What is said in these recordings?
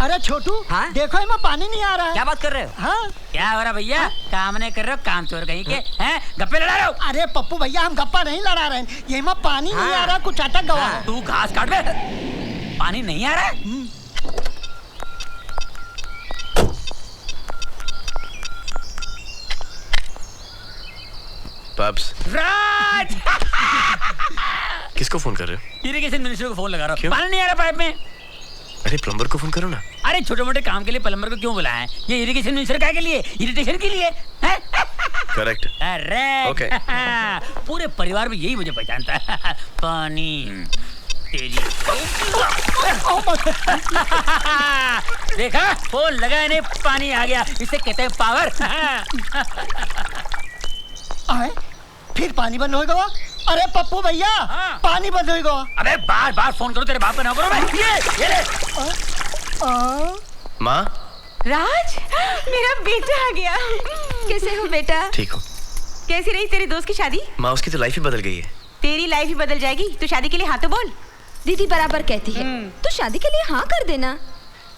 अरे छोटू, हाँ? देखो इसमें पानी नहीं आ रहा है। क्या बात कर रहे हो? हाँ? क्या हो रहा भैया? काम नहीं कर रहे हो, काम चोर कहीं के हैं? गप्पे लड़ा रहे हो? अरे पप्पू भैया, हम गप्पा नहीं लड़ा रहे हैं, ये में पानी नहीं आ रहा, कुछ अटक गवा है। तू घास काट बे। पानी नहीं आ रहा है? पब्स। राज! किसको फोन कर रहे हो? इरिगेशन मिनिस्टर को फोन लगा रहा हूँ। क्यों? पानी नहीं आ रहा पाइप में। अरे प्लम्बर को फोन करो ना। अरे छोटे मोटे काम के लिए प्लम्बर को क्यों बुलाया है? ये इरिगेशन मिनिस्टर क्या के लिए? इरिटेशन के लिए? करेक्ट। अरे ओके। पूरे परिवार में यही मुझे पहचानता है। पानी तेरी देखा, फोन लगाया नहीं, पानी आ गया। इसे कहते हैं पावर। आए? फिर पानी बंद हो गया। अरे पप्पू भैया, हाँ। पानी बंद हो गया। अबे बार बार फोन करो, तेरे बाप का ना करो। मैं ये ले। माँ। राज, मेरा बेटा आ गया। कैसे हो बेटा? ठीक हो? कैसी रही तेरी दोस्त की शादी? माँ, उसकी तो लाइफ ही बदल गई है। तेरी लाइफ ही बदल जाएगी। तू शादी के लिए हाँ तो बोल। दीदी बराबर कहती है, तो शादी के लिए हाँ कर देना।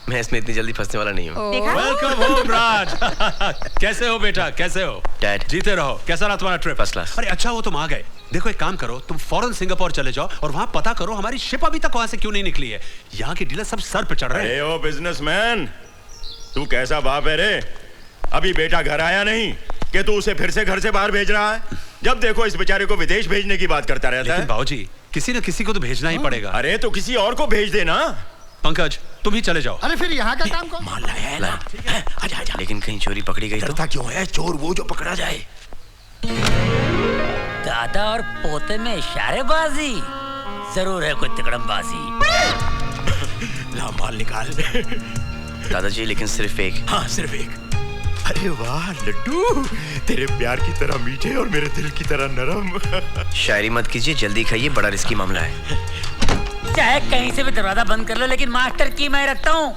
मैं इसमें इतनी जल्दी फंसने वाला नहीं हूँ। देखा? वेलकम होम राज। कैसे हो बेटा, कैसे हो? डैड। जीते रहो। कैसा रहा तुम्हारा ट्रिप? First class. अरे अच्छा, वो तुम आ गए। देखो एक काम करो, तुम फौरन सिंगापुर चले जाओ और वहाँ पता करो हमारी शिप अभी तक वहाँ से क्यों नहीं निकली है। यहाँ के डीलर सब सर पे चढ़ रहे हैं। ओ बिजनेसमैन, तू कैसा बाप है रे? अभी बेटा घर आया नहीं कि तू उसे फिर से घर से बाहर भेज रहा है? जब देखो इस बेचारे को विदेश भेजने की बात करता रहता है। लेकिन बाबूजी, किसी न किसी को तो भेजना ही पड़ेगा। अरे तो किसी और को भेज देना। पंकज, तुम ही चले जाओ। अरे फिर यहाँ का काम कौन? आजा आजा। लेकिन कहीं चोरी पकड़ी गई तो? डरता क्यों है? चोर वो जो पकड़ा जाए। दादा और पोते में इशारेबाजी जरूर है, कोई तिकड़मबाजी। ला माल निकाल। दादाजी, लेकिन सिर्फ एक। हाँ, सिर्फ एक। अरे वाह लड्डू, तेरे प्यार की तरह मीठे और मेरे दिल की तरह नरम। शायरी मत कीजिए, जल्दी खाइए, बड़ा रिस्की मामला है। चाहे कहीं से भी दरवाजा बंद कर लो, लेकिन मास्टर की मैं रखता हूँ।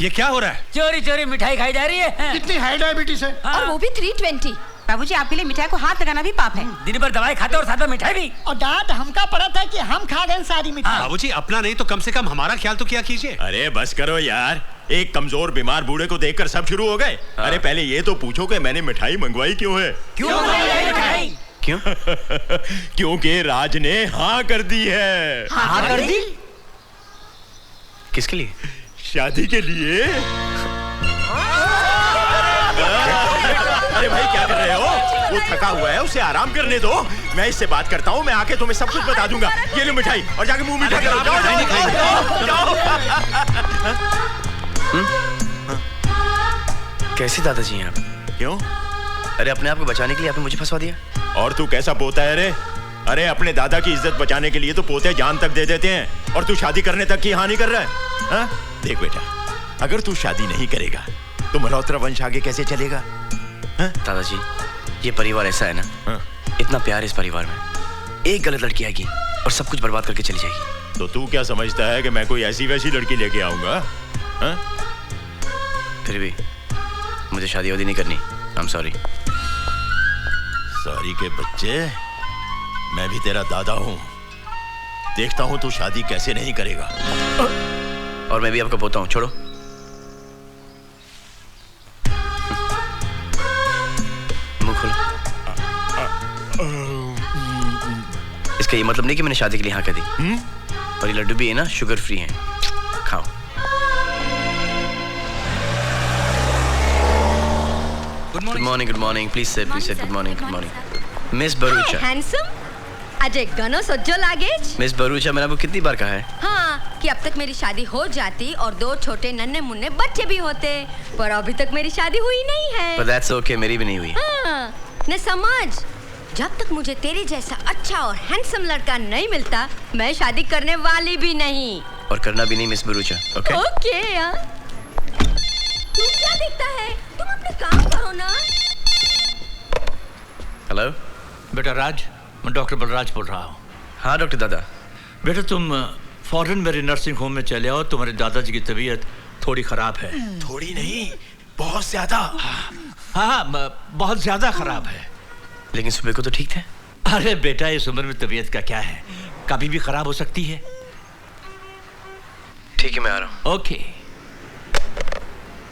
ये क्या हो रहा है? चोरी चोरी मिठाई खाई जा रही है। कितनी हाई डायबिटीज है। और वो भी 320। बाबूजी, आपके लिए मिठाई को हाथ लगाना भी पाप है। दिन भर दवाई खाते और साथ में मिठाई भी। और डांट हमका पड़ा था कि हम खा गए सारी मिठाई। बाबूजी, अपना नहीं तो कम से कम हमारा ख्याल तो किया कीजिए। अरे बस करो यार, एक कमजोर बीमार बूढ़े को देखकर सब शुरू हो गए। अरे पहले ये तो पूछो कि मैंने मिठाई मंगवाई क्यों है? क्यों मिठाई? क्यों? क्योंकि राज ने हाँ कर दी है। हाँ कर दी? किसके लिए? शादी के लिए। अरे भाई क्या कर रहे हो? वो थका हुआ है, उसे आराम करने दो। मैं इससे बात करता हूँ, मैं आके तुम्हें सब कुछ बता दूंगा। ये लो मिठाई और जाके मुंह मीठा करो। जाओ जाओ जाओ। कैसे दादाजी हैं आप? क्यों? अरे अपने आप को बचाने के लिए आपने मुझे फंसवा दिया। और तू कैसा पोता है रे? अरे अपने दादा की इज्जत बचाने के लिए तो पोते जान तक दे देते हैं, और तू शादी करने तक की हानि कर रहा है। हाँ? देख बेटा, अगर तू शादी नहीं करेगा तो मल्होत्रा वंश आगे कैसे चलेगा? दादाजी, ये परिवार ऐसा है ना, इतना प्यार इस परिवार में, एक गलत लड़की आएगी और सब कुछ बर्बाद करके चली जाएगी। तो तू क्या समझता है कि मैं कोई ऐसी वैसी लड़की लेके आऊंगा? फिर भी मुझे शादी वादी नहीं करनी। I am sorry. सॉरी के बच्चे, मैं भी तेरा दादा हूँ। देखता हूँ तू शादी कैसे नहीं करेगा। और मैं भी आपका पोता हूँ, छोड़ो। मुंह खोलो। इसका ये मतलब नहीं कि मैंने शादी के लिए हाँ कह दी। और ये लड्डू भी है ना, शुगर फ्री हैं, खाओ। Good morning please sir, good morning. Miss Bharucha. Handsome Ajay गनो सज्जो लागेज। मिस भरूचा, मैंने आपको कितनी बार कहा है हाँ कि अब तक मेरी शादी हो जाती और 2 छोटे नन्हे मुन्ने बच्चे भी होते, पर अभी तक मेरी शादी हुई नहीं है। But that's okay, मेरी भी नहीं हुई। हाँ, न समझ, जब तक मुझे तेरे जैसा अच्छा और हैंडसम लड़का नहीं मिलता, मैं शादी करने वाली भी नहीं। और करना भी नहीं मिस भरूचा। ओके? ओके यार। तुम क्या दिखता है? तुम अपने काम करो ना। हेलो बेटा राज, मैं डॉक्टर बलराज बोल रहा हूँ। हाँ डॉक्टर दादा। बेटा तुम फौरन मेरे नर्सिंग होम में चले आओ, तुम्हारे दादाजी की तबीयत थोड़ी खराब है। थोड़ी नहीं, बहुत ज्यादा। हाँ, बहुत ज्यादा खराब है। लेकिन सुबह को तो ठीक थे। अरे बेटा, इस उम्र में तबीयत का क्या है, कभी भी खराब हो सकती है। ठीक है, मैं आ रहा हूँ। ओके।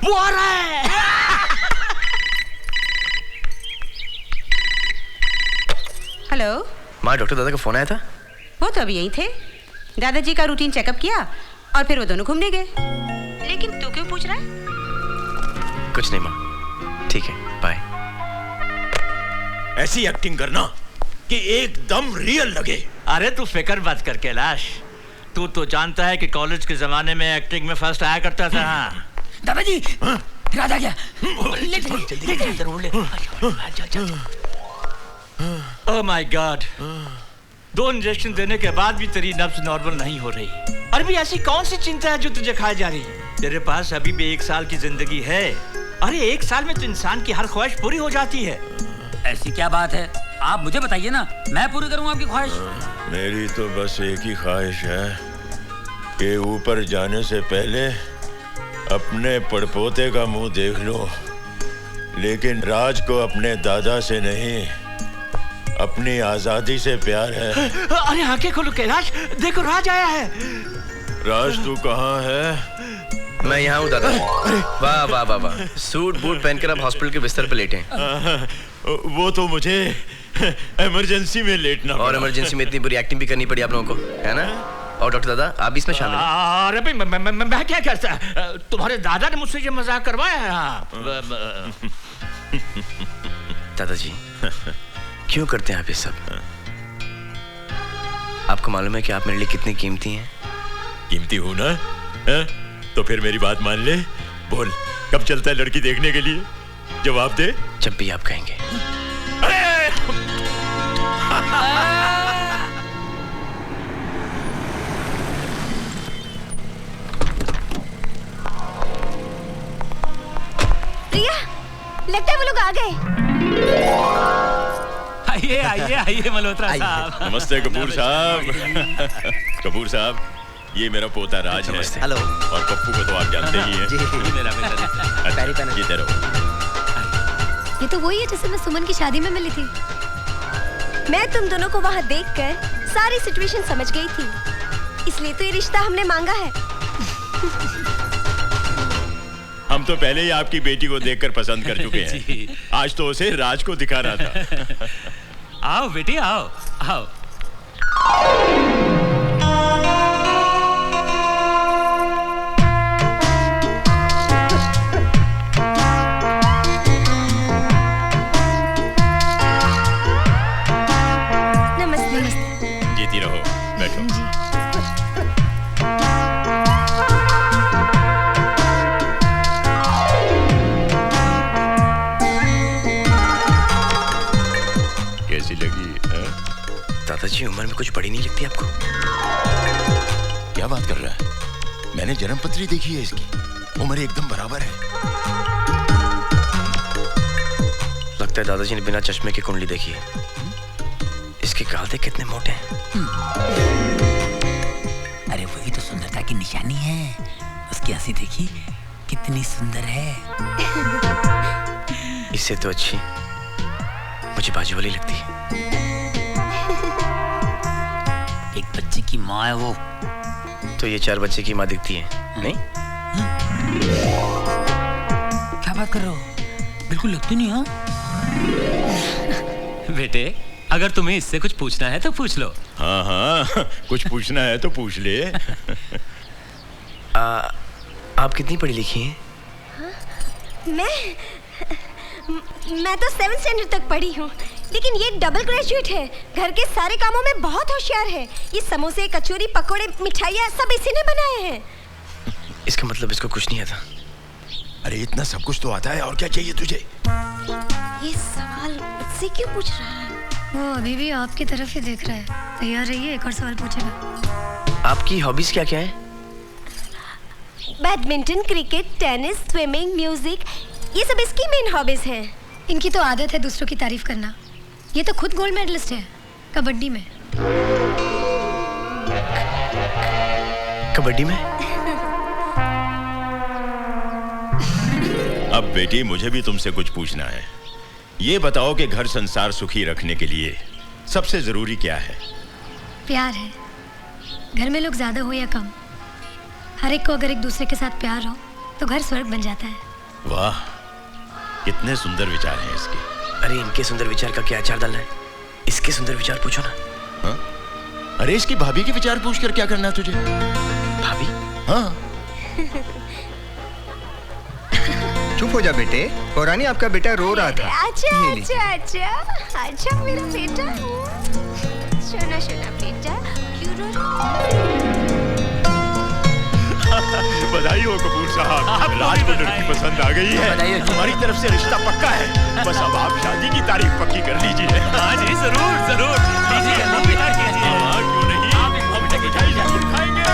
वो आ रहा है। हेलो माँ, डॉक्टर दादा का फोन आया था। वो तो अभी यही थे। दादाजी का रूटीन चेकअप किया और फिर वो दोनों घूमने गए। लेकिन तू क्यों पूछ रहा है? कुछ नहीं माँ, ठीक है, बाय। ऐसी एक्टिंग करना कि एकदम रियल लगे। अरे तू फिक्र मत कर कैलाश, तू तो जानता है कि कॉलेज के जमाने में एक्टिंग में फर्स्ट आया करता था। हाँ। दादाजी, राजा क्या? ओह माय गॉड, 2 इंजेक्शन देने के बाद भी तेरी नब्ज नॉर्मल नहीं हो रही। अरे भी ऐसी कौन सी चिंता है जो तुझे खाई जा रही है? तेरे पास अभी भी 1 साल की जिंदगी है। अरे 1 साल में तो इंसान की हर ख्वाहिश पूरी हो जाती है। ऐसी क्या बात है? आप मुझे बताइए ना, मैं पूरी करूंगा आपकी ख्वाहिश। मेरी तो बस एक ही ख्वाहिश है कि ऊपर जाने से पहले अपने पड़पोते का मुंह देख लो, लेकिन राज को अपने दादा से नहीं, अपनी आजादी से प्यार है। अरे आंखें खोलो कैलाश, देखो राज आया है। राज तू कहाँ है? मैं यहाँ हूँ दादा। वाह वाह वाह वाह, सूट बूट पहनकर आप हॉस्पिटल के बिस्तर पे लेटे हैं। वो तो मुझे इमरजेंसी में लेटना और इमरजेंसी में इतनी बुरी एक्टिंग भी करनी पड़ी आप लोगों को, है ना? और डॉक्टर दादा, आप भी इसमें शामिल हैं। अरे भाई मैं क्या करता? तुम्हारे दादा ने मुझसे ये मजाक करवाया है। हाँ। दादाजी, क्यों करते हैं आप ये सब? आपको मालूम है कि आप मेरे लिए कितनी कीमती हैं? कीमती हूँ ना? है? तो फिर मेरी बात मान ले। बोल, कब चलता है लड़की देखने के लिए? जवाब दे। जब भी आप कहेंगे। प्रिया, लगता है वो लोग आ गए। आइए आइए आइए मल्होत्रा साहब। नमस्ते कपूर साहब। कपूर साहब, ये मेरा पोता राज है। हेलो। और पप्पू को तो आप जानते ही हैं। ये मेरा बेटा। ये तेरा। ये तो वही है जिसे मैं सुमन की शादी में मिली थी। मैं तुम दोनों को वहाँ देखकर सारी सिचुएशन समझ गई थी, इसलिए तो ये रिश्ता हमने मांगा है। हम तो पहले ही आपकी बेटी को देखकर पसंद कर चुके हैं। आज तो उसे राज को दिखा रहा था। आओ बेटी, आओ आओ। जीती रहो, बैठो। कैसी लगी? दादाजी, उम्र में कुछ बड़ी नहीं लगती आपको? क्या बात कर रहा है? मैंने जन्म पत्री देखी है इसकी, उम्र एकदम बराबर है। लगता है दादाजी ने बिना चश्मे की कुंडली देखी है। इसके गाल देख कितने मोटे हैं। अरे वही तो सुंदरता की निशानी है। उसकी हंसी देखी कितनी सुंदर है। इससे तो अच्छी मुझे बाजू वाली लगती है। एक बच्चे की माँ है वो। तो ये 4 बच्चे की माँ दिखती है, नहीं? क्या बात कर रहे हो? बिल्कुल लगती नहीं। हाँ बेटे, अगर तुम्हें इससे कुछ पूछना है तो पूछ लो। हाँ हाँ, कुछ पूछना है तो पूछ ले। आप कितनी पढ़ी लिखी हैं? मैं तो 7th स्टैंडर्ड तक पढ़ी हूँ, लेकिन ये डबल ग्रेजुएट है। घर के सारे कामों में बहुत होशियार है। ये समोसे, कचौरी, पकोड़े, मिठाइयाँ सब इसी ने बनाए हैं। इसका मतलब इसको कुछ नहीं आता। अरे इतना सब कुछ तो आता है, और क्या चाहिए तुझे? ये सवाल मुझसे क्यों पूछ रहा है? वो अभी भी आपकी तरफ ही देख रहा है। तैयार रहिए, एक और सवाल पूछेगा। आपकी हॉबीज क्या क्या है? Badminton, cricket, tennis, swimming, music, ये सब इसकी मेन हॉबीज हैं। इनकी तो आदत है दूसरों की तारीफ करना। ये तो खुद गोल्ड मेडलिस्ट है कबड्डी में। कबड्डी में? अब बेटी, मुझे भी तुमसे कुछ पूछना है। ये बताओ कि घर संसार सुखी रखने के लिए सबसे जरूरी क्या है? प्यार है। घर में लोग ज्यादा हो या कम, हर एक को अगर एक दूसरे के साथ प्यार हो तो घर स्वर्ग बन जाता है। वाह, कितने सुंदर विचार हैं इसके। अरे इनके सुंदर विचार का क्या अचार डालना है? इसके सुंदर विचार पूछो ना। हाँ? अरे इसकी भाभी के विचार पूछ कर क्या करना है तुझे? भाभी? हाँ। चुप हो जा बेटे, पौरानी आपका बेटा रो रहा था। अच्छा अच्छा अच्छा अच्छा मेरा बेटा। सुना सुना बेटा, क्यों रो रहा? बधाई हो कपूर साहब, राज को लड़की पसंद आ गई है। हमारी तरफ से रिश्ता पक्का है, बस अब आप शादी की तारीख पक्की कर लीजिए। हाँ जी, जरूर जरूर लीजिए।